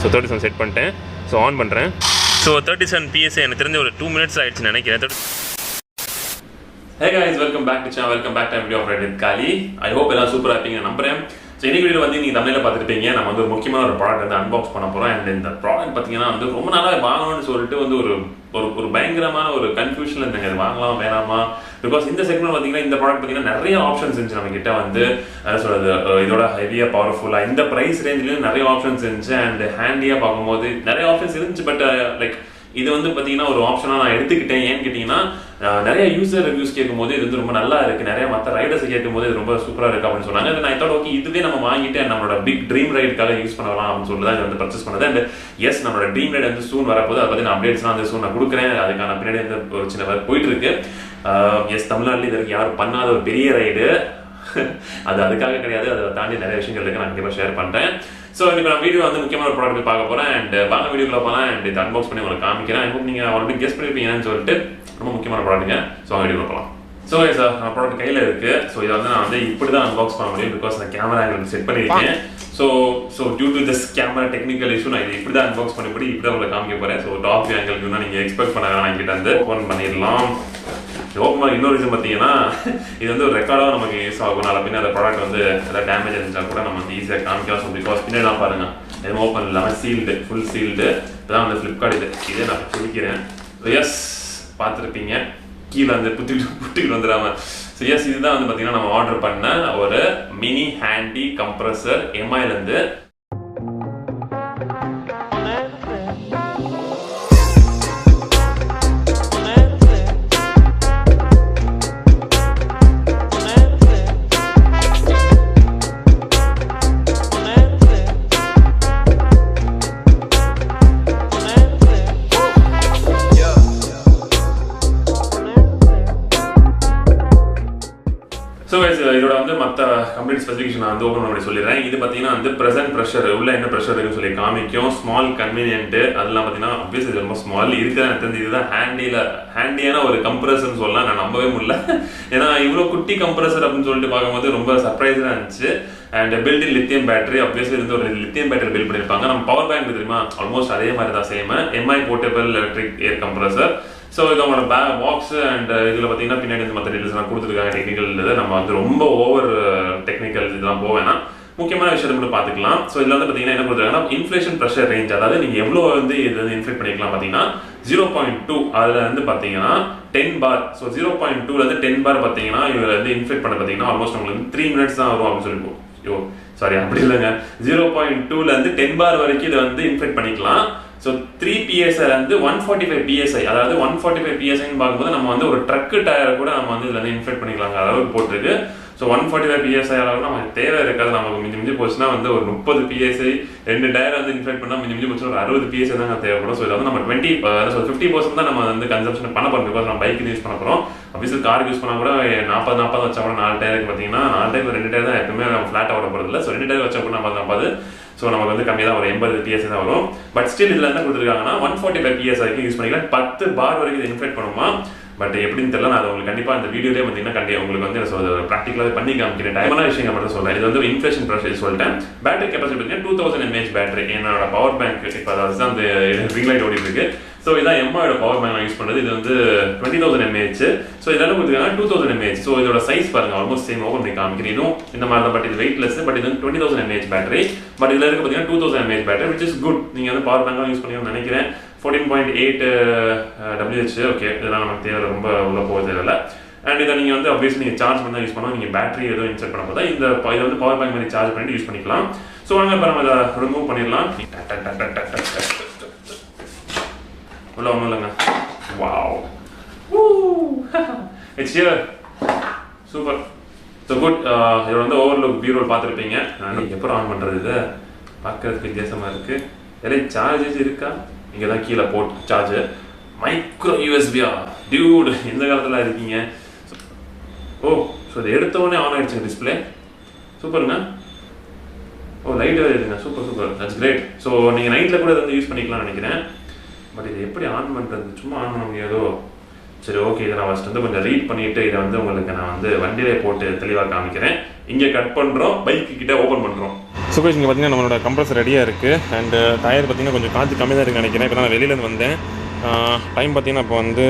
So 37 set பண்ணிட்டேன். So on பண்ணுறேன். So 37 PSI எனக்கு தெரிஞ்ச ஒரு 2 minutes ஆயிடுச்சுன்னு நினைக்கிறேன். Hey guys, welcome back to channel. Welcome back to video of ridewithkali. I hope எல்லாம் சூப்பராக இருப்பீங்க நம்புறேன். ஸோ இந்த வீடியோ வந்து நீங்கள் தமிழில் பார்த்துருப்பீங்க. நம்ம வந்து ஒரு முக்கியமான ஒரு ப்ராடக்ட் வந்து அன்பாக்ஸ் பண்ண போகிறோம். அண்ட் இந்த ப்ராடக்ட் பார்த்தீங்கன்னா வந்து ரொம்ப நாளாக வாங்கணும்னு சொல்லிட்டு வந்து ஒரு பயங்கரமான ஒரு கன்ஃபியூஷனில் இருந்தாங்க. அது வாங்கலாம் வேணாமா? பிகாஸ் இந்த செக்மெண்ட் பார்த்தீங்கன்னா இந்த ப்ராடக்ட் பார்த்தீங்கன்னா நிறைய ஆப்ஷன்ஸ் இருந்துச்சு நம்ம கிட்ட வந்து என்ன சொல்றது, இதோட ஹெவியாக பவர்ஃபுல்லாக இந்த ப்ரைஸ் ரேஞ்சிலையும் நிறைய ஆப்ஷன்ஸ் இருந்துச்சு. அண்ட் ஹேண்டியாக பார்க்கும்போது நிறைய ஆப்ஷன்ஸ் இருந்துச்சு. பட் லைக் இது வந்து பார்த்தீங்கன்னா ஒரு ஆப்ஷனாக நான் எடுத்துக்கிட்டேன். ஏன்னு கேட்டிங்கன்னா நிறைய யூசர் ரிவ்யூஸ் கேட்கும்போது இது வந்து ரொம்ப நல்லா இருக்குது, நிறைய மற்ற ரைடர்ஸ் கேட்கும்போது இது ரொம்ப சூப்பராக இருக்குது அப்படின்னு சொன்னாங்க. நான் தாட் ஓகே இதுவே நம்ம வாங்கிட்டு நம்மளோட பிக் ட்ரீம் ரைடுக்காக யூஸ் பண்ணலாம் அப்படின்னு சொல்லி தான் இது வந்து பர்ச்சேஸ் பண்ணது. அண்ட் எஸ் நம்மளோட ட்ரீம் ரைடு வந்து சூன் வரப்போது. அதை பற்றி நான் அப்டேட்ஸ்லாம் வந்து சூன் நான் கொடுக்குறேன். அதுக்கான பின்னாடி வந்து ஒரு சின்ன ஒர்க் போயிட்டு இருக்கு. எஸ் தமிழ்நாட்டில் இது வரைக்கும் யாரும் பண்ணாத ஒரு பெரிய ரைடு அது அதுக்காக கிடையாது, அதை தாண்டி நிறைய விஷயங்கள் இருக்கு. நான் கண்டிப்பாக ஷேர் பண்ணுறேன். ஸோ இப்போ நான் வீடியோ வந்து முக்கியமான ஒரு ப்ராடக்ட் பார்க்க போகிறேன். அண்ட் வாங்க வீடியோக்குள்ள போகலாம். அண்ட் இது அன்பாக்ஸ் பண்ணி உங்களுக்கு காமிக்கிறேன். ஐ ஹோப் நீங்கள் ஆல்ரெடி கெஸ் பண்ணியிருப்பீங்கன்னு சொல்லிட்டு ரொம்ப முக்கியமான ப்ராடக்ட்டுங்க. ஸோ வீடியோக்குள்ள போகலாம். ஸோ சார் ப்ராடக்ட் கையில் இருக்குது. ஸோ இதை வந்து நான் வந்து இப்படி தான் அன்பாக்ஸ் பண்ண முடியும். பிகாஸ் நான் கேமரா ஆங்கிள் செட் பண்ணியிருக்கேன். So due to this camera technical issue நான் இது இப்படி தான் அன்பாக்ஸ் பண்ணி இப்படி தான் உங்களை காமிக்க போகிறேன். ஸோ டாப் ஆங்கிள்னா நீங்கள் எக்ஸ்பெக்ட் பண்ண வேணாம். என்கிட்ட வந்து ஓப்பன் பண்ணிடலாம். ஓப்பன் இன்னொரு ரீசன் பார்த்தீங்கன்னா இது வந்து ஒரு ரெக்கார்டாக நமக்கு யூஸ் ஆகும். நாளை பின்ன அந்த ப்ராடக்ட் வந்து ஏதாவது டேமேஜ் இருந்துச்சா கூட நம்ம வந்து ஈஸியாக காமிக்கலாம். ஸோ பிகாஸ் பின்னாடி பாருங்கள் எதுவும் ஓப்பன் இல்லாமல் சீல்டு, ஃபுல் சீல்டு. இதுதான் வந்து ஃப்ளிப்கார்ட் இதே நான் சொல்லிக்கிறேன். எஸ் பார்த்துருப்பீங்க கீழே வந்து புட்டிக்கிட்டு வந்துடாம. ஸோ எஸ் இதுதான் வந்து பார்த்தீங்கன்னா நம்ம ஆர்டர் பண்ண ஒரு மினி ஹேண்டி கம்ப்ரஸர் எம்ஐலேருந்து. ஸோ இதோட வந்து மற்ற கம்ப்ளீட் ஸ்பெசிஃபிகேஷன் நான் வந்து ஓப்பன் பண்ணி சொல்லிடுறேன். இது பார்த்தீங்கன்னா வந்து ப்ரெசென்ட் ப்ரெஷர் உள்ள என்ன ப்ரெஷர் இருக்குன்னு சொல்லி காமிக்கும். ஸ்மால் கன்வீனியன்ட்டு அதெல்லாம் பார்த்தீங்கன்னா அப்வியஸ் இது ரொம்ப ஸ்மால் இருக்கிற எனக்கு தெரிஞ்சு இதுதான் ஹேண்டியான ஒரு கம்ப்ரஸர்னு சொல்லலாம். நான் நம்பவே முடியல. ஏன்னா இவ்வளோ குட்டி கம்ப்ரஸர் அப்படின்னு சொல்லிட்டு பார்க்கும்போது ரொம்ப சர்ப்ரைஸாக இருந்துச்சு. And built in lithium battery obviously இருந்து ஒரு லித்தியம் பேட்டரி பில்ட் பண்ணியிருப்பாங்க. நம்ம பவர் பேங்க் தெரியுமா, ஆல்மோஸ்ட் அதே மாதிரி தான் சேம். எம்ஐ போர்ட்டபிள் எலக்ட்ரிக் ஏர் கம்ப்ரஸர். ஸோ இது அவங்களோட பாக்ஸ். அண்ட் இதில் பார்த்தீங்கன்னா பின்னாடி வந்து மற்ற டீட்டெயில்ஸ்லாம் கொடுத்துருக்காங்க. டெக்னிக்கல் இது நம்ம வந்து ரொம்ப ஓவர் டெக்னிக்கல் இதெல்லாம் போவேன்னா முக்கியமான விஷயத்தை மட்டும் பார்த்துக்கலாம். ஸோ இதில் வந்து பார்த்தீங்கன்னா என்ன கொடுத்துருக்காங்கன்னா இன்ஃப்ளேஷன் ப்ரெஷர் ரேஞ்ச், அதாவது நீங்கள் எவ்வளோ வந்து இது வந்து இன்ஃப்ளேட் பண்ணிக்கலாம் பார்த்தீங்கன்னா 0.2 அதில் வந்து பார்த்தீங்கன்னா 10 bar. ஸோ 0.2லேருந்து 10 bar பார்த்தீங்கன்னா இதில் வந்து இன்ஃப்ளேட் பண்ண பார்த்தீங்கன்னா ஆல்மோஸ்ட் உங்களுக்கு 3 minutes தான் வரும் அப்படின்னு சொல்லிப்போம். சாரி அப்படி இல்லைங்க, 0.2லேருந்து 10 bar வரைக்கும் இதை வந்து இன்ஃப்ளேட் பண்ணிக்கலாம். ஸோ 3 PSI வந்து 145 PSI, அதாவது 145 PSIன்னு பார்க்கும்போது நம்ம வந்து ஒரு ட்ரக்கு டயர் கூட நம்ம வந்து இதில் வந்து இன்ஃப்ளேட் பண்ணிக்கலாங்க அளவுக்கு போட்டிருக்கு. ஸோ 145 PSI அளவுக்கு நமக்கு தேவை இருக்காது. நமக்கு மிஞ்சி போச்சுன்னா வந்து ஒரு 30 PSI 2 டயர் வந்து இன்ஃப்ளேட் பண்ணால் மிஞ்சி போச்சுன்னா ஒரு 60 PSI தான் தேவைப்படும். ஸோ இதை வந்து நம்ம 50% தான் நம்ம வந்து கன்சம்ஷன் பண்ண போகிறோம். பிகாஸ் நம்ம பைக்கு யூஸ் பண்ண போகிறோம். ஆஃபீஸில் காருக்கு யூஸ் பண்ணால் கூட 40 வச்சா கூட 4 டயருக்கு பார்த்தீங்கன்னா 4 டயர் 2 டயர் தான் எப்பவுமே நம்ம ஃப்ளாட்டாக ஓட போகிறது இல்லை. ஸோ 2 டயர் வச்சா கூட 40. ஸோ நமக்கு வந்து கம்மியாக தான் ஒரு 80 PSI தான் வரும். பட் ஸ்டில் இதில் என்ன கொடுத்துருக்காங்கன்னா 145 PSI யூஸ் பண்ணிக்கலாம். 10 bar வரைக்கும் இதை இன்ஃப்ளேட் பண்ணுமா, பட் எப்படின்னு தெரியல. நான் உங்களுக்கு கண்டிப்பாக அந்த வீடியோலேயே பார்த்தீங்கன்னா உங்களுக்கு வந்து ப்ராக்டிக்கலாக பண்ணி காமிக்கிறேன். டைமான விஷயங்கள் மட்டும் சொல்கிறேன். இது வந்து இன்ஃப்ளேஷன் ப்ரெஷர் சொல்லிட்டேன். பேட்டரி கெப்பாசிட்டி பார்த்தீங்கன்னா 2000 mAh பேட்டரி. என்னோட பவர் பேங்க் இப்போ அதாவது தான் அந்த ரிங் லைட் ஓடிட்டு இருக்கு. ஸோ இதான் எம்ஐயோட பவர் பேங்க் யூஸ் பண்ணுறது. இது வந்து 20,000 mAh. ஸோ இதெல்லாம் கொடுத்துருக்காங்க 2000 mAh. ஸோ இதோட சைஸ் பாருங்க ஆல்மோஸ்ட் சேம் ஓப்பன் பண்ணி காமிக்கிறேன். இதுவும் இந்த மாதிரி தான். பட் இது வெயிட்லெஸ். பட் இது வந்து 20,000 mAh பேட்டரி. பட் இதில் இருக்க பார்த்தீங்கன்னா 2000 mAh battery, which is good. நீங்கள் வந்து பவர் பேங்காக யூஸ் பண்ணி நினைக்கிறேன். 14.8 WH. ஓகே, இதெல்லாம் நமக்கு தேவை, ரொம்ப உள்ள போக தேவையில்லை. அண்ட் இதை நீங்கள் வந்து அப்வியஸ்லி நீங்கள் சார்ஜ் பண்ணி யூஸ் பண்ணலாம். நீங்கள் பேட்டரி எதுவும் இன்செர்ட் பண்ண போதா இதை வந்து பவர் பேங்க் மாதிரி சார்ஜ் பண்ணிட்டு யூஸ் பண்ணிக்கலாம். ஸோ வாங்க இப்போ நம்ம இதை ரிமூவ் பண்ணிடலாம். உள்ள ஒன்றும் இல்லைங்க. Wow, it's here. Super. So good. இதோட வந்து ஓவர்லுக் வியூ ரோல் பார்த்துருப்பீங்க. எப்போ ஆன் பண்ணுறது இதை பார்க்கறதுக்கு வித்தியாசமாக இருக்குது. எல்லாம் சார்ஜஸ் இருக்கா? இங்கே தான் கீழே போட்டு சார்ஜர். மைக்ரோ யூஎஸ்பியா டியூட், எந்த காலத்தில் இருக்கீங்க? ஓ, ஸோ இதை எடுத்தோடனே ஆன் ஆகிடுச்சுங்க டிஸ்பிளே. சூப்பருங்க. ஓ, லைட் இருக்குங்க. Super, that's great. ஸோ நீங்கள் நைட்டில் கூட இதை வந்து யூஸ் பண்ணிக்கலாம்னு நினைக்கிறேன். பட் இதை எப்படி ஆன் பண்ணுறது? சும்மா ஆன் பண்ண முடியாதோ? சரி, ஓகே. இதை நான் ஃபஸ்ட் வந்து கொஞ்சம் ரீட் பண்ணிவிட்டு இதை வந்து உங்களுக்கு நான் வந்து வண்டியிலே போட்டு தெளிவாக காமிக்கிறேன். இங்கே கட் பண்ணுறோம், பைக்கு கிட்டே ஓப்பன் பண்ணுறோம். ஸோ கைஸ் இங்கே பார்த்தீங்கன்னா நம்மளோட கம்ப்ரஸர் ரெடியாக இருக்குது. அண்ட் டயர் பார்த்தீங்கன்னா கொஞ்சம் காற்று கம்மியாக தான் இருக்குன்னு நினைக்கிறேன். இப்போ நான் வெளியிலேருந்து வந்தேன். டைம் பார்த்தீங்கன்னா இப்போ வந்து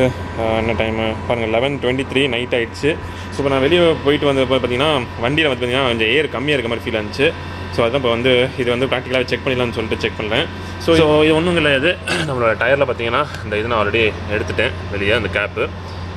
என்ன டைமு பாருங்கள், 11:23 நைட் ஆகிடுச்சு. ஸோ இப்போ நான் வெளியே போயிட்டு வந்தப்போ பார்த்தீங்கன்னா வண்டியில் வந்து பார்த்தீங்கன்னா கொஞ்சம் ஏர் கம்மியாக இருக்க மாதிரி ஃபீல் ஆச்சு. ஸோ அதான் இப்போ வந்து இது வந்து ப்ராக்டிக்கலாக செக் பண்ணிடலாம்னு சொல்லிட்டு செக் பண்ணுறேன். ஸோ இது ஒன்றும் கிடையாது. நம்மளோட டயரில் பார்த்தீங்கன்னா இந்த இது நான் ஆல்ரெடி எடுத்துட்டேன் வெளியே, அந்த கேப்பு.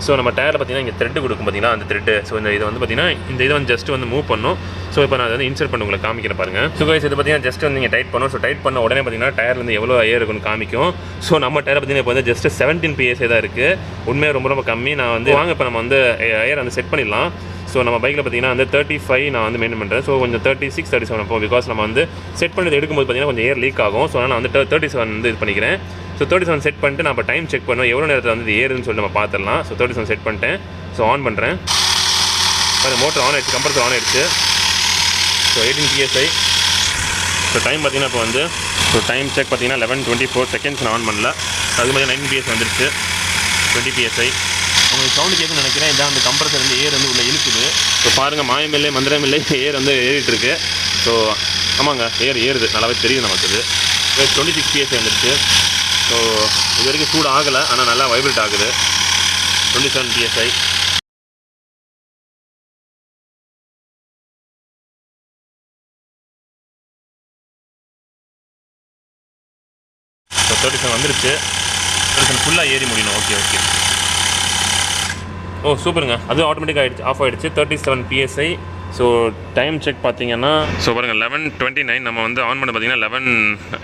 ஸோ நம்ம டயரில் பார்த்தீங்கன்னா இங்கே த்ரெட்டு கொடுக்கும் பார்த்தீங்கன்னா அந்த த்ரெட்டு. ஸோ இந்த இதை வந்து பார்த்தீங்கன்னா இந்த இதை வந்து ஜஸ்ட் வந்து மூவ் பண்ணும். ஸோ இப்போ நான் வந்து இன்சர்ட் பண்ணி உங்களுக்கு காமிக்கிறேன் பாருங்கள். ஸோ கைஸ் இது பார்த்தீங்கன்னா ஜஸ்ட் வந்து நீங்கள் டைட் பண்ணும். ஸோ டைட் பண்ண உடனே பார்த்தீங்கன்னா டயர்லேருந்து எவ்வளோ ஏர் இருக்குன்னு காமிக்கும். ஸோ நம்ம டயர் பார்த்தீங்கன்னா இப்போ வந்து ஜஸ்ட் 17 PSI தான் இருக்குது. உண்மையாக ரொம்ப ரொம்ப கம்மி. நான் வந்து வாங்க இப்போ நம்ம வந்து ஏர் வந்து செட் பண்ணிடலாம். ஸோ நம்ம பைக்கில் பார்த்தீங்கன்னா வந்து 35 நான் வந்து மெயின்டைன் பண்ணுறேன். ஸோ கொஞ்சம் 36, 37 அப்போ பிகாஸ் நம்ம வந்து செட் பண்ணி எடுக்கும்போது பார்த்தீங்கன்னா கொஞ்சம் ஏர் லீக் ஆகும். ஸோ நான் வந்து 37 வந்து இது பண்ணிக்கிறேன். ஸோ 37 செட் பண்ணிட்டு நான் இப்போ டைம் செக் பண்ணுவேன் எவ்வளோ நேரத்தில் வந்து ஏறுன்னு சொல்லி நம்ம பார்த்துடலாம். ஸோ 37 செட் பண்ணிட்டேன். ஸோ ஆன் பண்ணுறேன். அது மோட்டர் ஆன் ஆகிடுச்சு, கம்ப்ரஸர் ஆன் ஆகிடுச்சு. So 18 PSI. ஸோ டைம் பார்த்தீங்கன்னா இப்போ வந்து டைம் செக் பார்த்தீங்கன்னா 11:24 செகண்ட்ஸ் நான் ஆன் பண்ணல. அது மாதிரி 19 PSI வந்துருச்சு, 20 PSI. உங்களுக்கு சவுண்டு கேட்குன்னு நினைக்கிறேன். இதான் அந்த கம்ப்ரஸர் வந்து ஏர் வந்து உள்ளே இழுக்குது. ஸோ பாருங்கள், மாயமில்லை மந்திரமில்லை, ஏர் வந்து ஏறிட்டு இருக்கு. ஸோ ஆமாங்க, ஏறுது, நல்லாவே தெரியுது நமக்கு. இது 26 PSI வந்துருச்சு. ஸோ இது வரைக்கும் சூடு ஆகலை, ஆனால் நல்லா வைப்ரேட் ஆகுது. 27 PSI. ஸோ 37 வந்துருச்சு. 37 ஃபுல்லாக ஏறி முடியணும். ஓகே. ஓ சூப்பருங்க, அது ஆட்டோமேட்டிக்காக ஆகிடுச்சு, ஆஃப் ஆகிடுச்சு. 37 PSI. ஸோ டைம் செக் பார்த்தீங்கன்னா ஸோ பாருங்கள் 11:29 நம்ம வந்து ஆன் பண்ண பார்த்தீங்கன்னா 11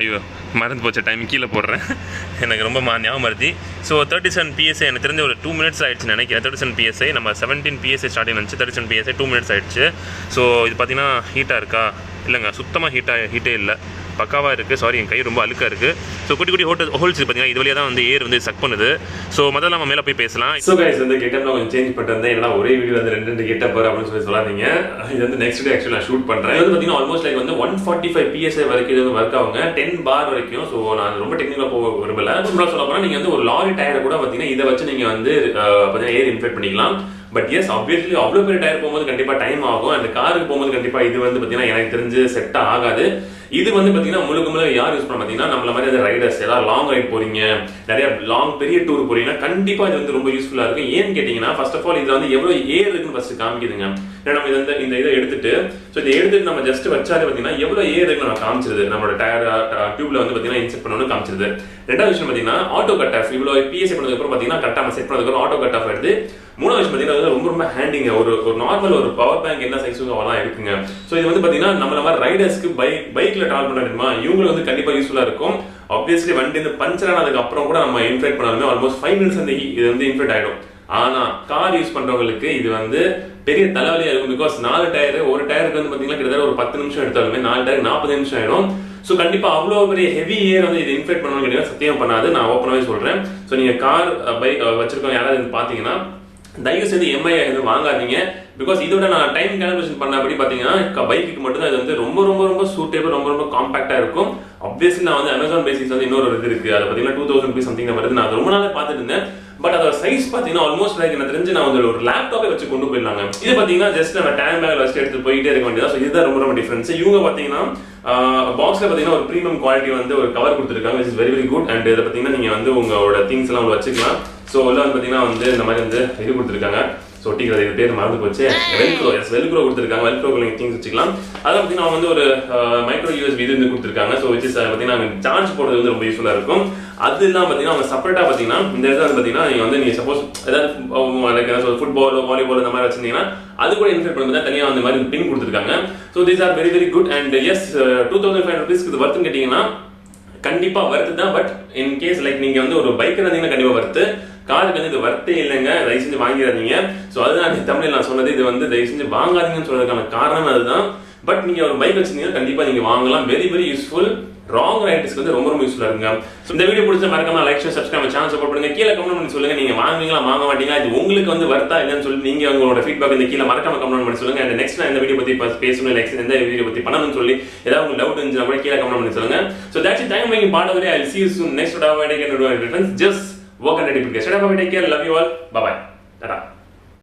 ஐயோ மறந்து போச்சு, டைம் கீழே போடுறேன். எனக்கு ரொம்ப ஞாபகம் மறுத்தி. ஸோ 37 PSI எனக்கு தெரிஞ்ச ஒரு 2 minutes ஆகிடுச்சு நினைக்கிறேன். 37 PSI நம்ம 17 PSI ஸ்டார்டிங் வந்துச்சு. 37 PSI 2 minutes ஆகிடுச்சு. ஸோ இது பார்த்தீங்கன்னா ஹீட்டாக இருக்கா? இல்லைங்க, சுத்தமாக ஹீட்டே இல்லை, பக்காவாக இருக்குது. சாரி, என் கை ரொம்ப அழுக்காக இருக்குது. ஸோ குட்டி ஹோல்ஸ் பார்த்தீங்கன்னா இது வழியாக தான் வந்து ஏர் வந்து சக் பண்ணுது. ஸோ முதல்ல நம்ம மேலே போய் பேசலாம். ஸோ கைஸ் வந்து கெட்டப் கொஞ்சம் சேஞ்ச் பண்ணிட்டு ஏன்னா ஒரே வீடியோ வந்து 2 கெட்டப் அப்படின்னு சொல்லாதீங்க. இது வந்து நெக்ஸ்ட் டே ஆக்சுவலாக நான் ஷூட் பண்ணுறேன். இது வந்து பார்த்தீங்கன்னா ஆல்மோஸ்ட் லைக் வந்து 145 PSI வரைக்கும் இது வந்து ஒர்க் ஆகுங்க, 10 bar வரைக்கும். ஸோ நான் ரொம்ப டெக்னிக்கலாக போக விரும்பல. சொல்ல போனால் நீங்கள் வந்து ஒரு லாரி டயரை கூட பார்த்தீங்கன்னா இதை வச்சு நீங்கள் வந்து பார்த்தீங்கன்னா ஏர் இன்ஃபெக்ட் பண்ணிக்கலாம். பட் எஸ் ஆப்வியஸ்லி அவ்வளோ பெரிய டயர் போகும்போது கண்டிப்பாக டைம் ஆகும். அந்த காருக்கு போகும்போது கண்டிப்பாக இது வந்து பார்த்தீங்கன்னா எனக்கு தெரிஞ்சு செட் ஆகாது. இது வந்து பார்த்தீங்கன்னா முழுக்க யார் யூஸ் பண்ண பார்த்தீங்கன்னா நம்மள மாதிரி அந்த ரைடர்ஸ், ஏதாவது லாங் ரைட் போறீங்க, நிறைய பெரிய டூர் போறீங்கன்னா கண்டிப்பாக இது வந்து ரொம்ப யூஸ்ஃபுல்லாக இருக்கும். ஏன்னு கேட்டீங்கன்னா ஃபர்ஸ்ட் ஆஃப் ஆல் இதில் வந்து எவ்வளோ ஏர் இருக்குன்னு ஃபர்ஸ்ட் காமிக்குதுங்க. ஏன்னா நம்ம இந்த இதை எடுத்துட்டு இதை எடுத்துட்டு நம்ம ஜஸ்ட் வச்சாலே பார்த்தீங்கன்னா எவ்வளோ ஏர் இருக்குன்னு நம்ம காமிச்சிருது. நம்மளோட டயர் டியூப்ல வந்து பார்த்தீங்கன்னா இன்செர்ட் பண்ணணும்னு காமிச்சிருது. ரெண்டாவது விஷயம் பார்த்தீங்கன்னா ஆட்டோ கட் ஆஃப். இவ்வளோ PSI பண்ணதுக்கு அப்புறம் பார்த்தீங்கன்னா கரெக்டாக செட் பண்ணதுக்கு அப்புறம் ஆட்டோ கட் ஆஃப் எடுத்து. மூணாவது விஷயம் பார்த்தீங்கன்னா ரொம்ப ஹேண்டிங்க. ஒரு நார்மல் ஒரு பவர் பேங்க் என்ன சைஸுங்க அவெல்லாம் இருக்குங்க. ஸோ இது வந்து பார்த்தீங்கன்னா நம்மள மாதிரி ரைடர்ஸ்க்கு பைக்ல டிராவல் பண்ணணுமா இவங்களுக்கு வந்து கண்டிப்பாக யூஸ்ஃபுல்லாக இருக்கும். ஆப்வியஸ்லி வண்டி வந்து பஞ்சர் ஆனதுக்கு அப்புறம் கூட நம்ம இன்ஃபெக்ட் பண்ணாலுமே ஆல்மோஸ்ட் 5 minutes வந்து இது வந்து இன்ஃபெக்ட் ஆகிடும். ஆனா கார் யூஸ் பண்றவங்களுக்கு இது வந்து பெரிய தலைவலியா இருக்கும். பிகாஸ் 4 டயர், ஒரு டயருக்கு வந்து பார்த்தீங்கன்னா கிட்டத்தட்ட ஒரு 10 நிமிஷம் எடுத்தாலுமே 4 டயர் 40 நிமிஷம் ஆயிடும். ஸோ கண்டிப்பா அவ்வளோ பெரிய ஹெவி ஏர் வந்து இது இன்ஃபெக்ட் பண்ணணும்னு கேட்டீங்கன்னா சத்தியம் பண்ணாது. நான் ஓப்பனாகவே சொல்றேன். ஸோ நீங்க கார் பைக் வச்சிருக்கவங்க யாராவது பார்த்தீங்கன்னா தயவு செய்து MI எதுவும் வாங்காதீங்க. பிகாஸ் இதோட நான் டைம் கால்குலேஷன் பண்ணபடி பார்த்தீங்கன்னா பைக்கு மட்டும் தான் இது வந்து ரொம்ப சூட்டபிள், ரொம்ப காம்பாக்டா இருக்கும். ஆப்வியஸ்லி நான் வந்து அமேசான் பேசிக்ஸ் வந்து இன்னொரு இது இருக்கு, அதை பார்த்தீங்கன்னா 2000 rupees சம்திங் வருது. நான் ரொம்ப நாளே பார்த்துட்டு இருந்தேன். பட் அதோட சைஸ் பார்த்தீங்கன்னா ஆல்மோஸ்ட் லைக் எனக்கு தெரிஞ்சு நான் வந்து ஒரு லேப்டாப்பே வச்சு கொண்டு போயிடலாங்க. இது பார்த்தீங்கன்னா ஜஸ்ட் நம்ம டேம் பேக்ல வச்சு எடுத்து போயிட்டே இருக்க வேண்டியதா. ஸோ இதுதான் ரொம்ப டிஃபரன்ஸ். இவங்க பார்த்தீங்கன்னா பாக்ஸ்ல பார்த்தீங்கன்னா ஒரு ப்ரீமியம் குவாலிட்டி வந்து ஒரு கவர் கொடுத்துருக்காங்க, which is very good. And இதை பார்த்தீங்கன்னா நீங்க வந்து உங்களோட திங்ஸ் எல்லாம் வச்சுக்கலாம். ஸோ உள்ள வந்து பார்த்தீங்கன்னா வந்து இந்த மாதிரி வந்து இது கொடுத்துருக்காங்க. ஸோ ஒட்டிக்கிறது, இது பேர் மறந்து போச்சு, வெல்க்ரோ கொடுத்துருக்காங்க. வெல்க்ரோக்கு நீங்கள் திங்ஸ் வச்சுக்கலாம். அதை பார்த்தீங்கன்னா வந்து ஒரு மைக்ரோ USB இது வந்து கொடுத்துருக்காங்க. ஸோ விச் இஸ் பார்த்தீங்கன்னா சார்ஜ் போடுறது வந்து ரொம்ப யூஸ்ஃபுல்லாக இருக்கும். அது இல்லாமல் பார்த்தீங்கன்னா அவங்க செப்பரேட்டாக பார்த்தீங்கன்னா இந்த இடத்துல வந்து பார்த்தீங்கன்னா நீங்கள் சப்போஸ் ஏதாவது ஃபுட்பாலோ வாலிபால் இந்த மாதிரி வச்சிருந்தீங்கன்னா அது கூட இன்ஃபெக்ட் பண்ணுறது தனியாக அந்த மாதிரி பின் கொடுத்துருக்காங்க. So these are very good. And as 2500 rupees இது வர்த்துன்னு கேட்டிங்கன்னா கண்டிப்பா வருது தான். பட் இன் கேஸ் லைக் நீங்க வந்து ஒரு பைக் இருந்தீங்கன்னா கண்டிப்பா வருது. காருக்கு வந்து இது வர்த்தே இல்லைங்க, தயவு செஞ்சு வாங்கிடாதீங்க. ஸோ அதுதான் தமிழில் நான் சொன்னது. இது வந்து தயவு செஞ்சு வாங்காதீங்கன்னு சொல்றதுக்கான காரணம் அதுதான். பட் நீங்க ஒரு பைக் வச்சிருந்தீங்கன்னா கண்டிப்பா நீங்க வாங்கலாம். Very useful. ராங் ரைடர்ஸ்க்கு வந்து ரொம்ப யூஸ்ஃபுல்லா இருக்குங்க. இந்த வீடியோ பிடிச்ச மறக்காம like, share, subscribe, channel support பண்ணுங்க. கீழே கமெண்ட் பண்ணி சொல்லுங்க நீங்க வாங்குவீங்களா வாங்க மாட்டீங்களா, இது உங்களுக்கு வந்து வர்த்தா இல்லைன்னு சொல்லி நீங்க உங்களோட ஃபீட்பேக் இந்த கீழே மறக்காம கமெண்ட் பண்ணி சொல்லுங்க. அண்ட் நெக்ஸ்ட் நான் இந்த வீடியோ பத்தி பேசணும், நெக்ஸ்ட் எந்த வீடியோ பத்தி பண்ணணும்னு சொல்லி ஏதாவது உங்களுக்கு டவுட் இருந்துச்சுன்னா கூட கீழே கமெண்ட் பண்ணி சொல்லுங்க. So that's it. Time making part of it. I'll see you soon. Next video, I will take care of your friends. Just work on it. Take care. Love you all. Bye bye. Tata.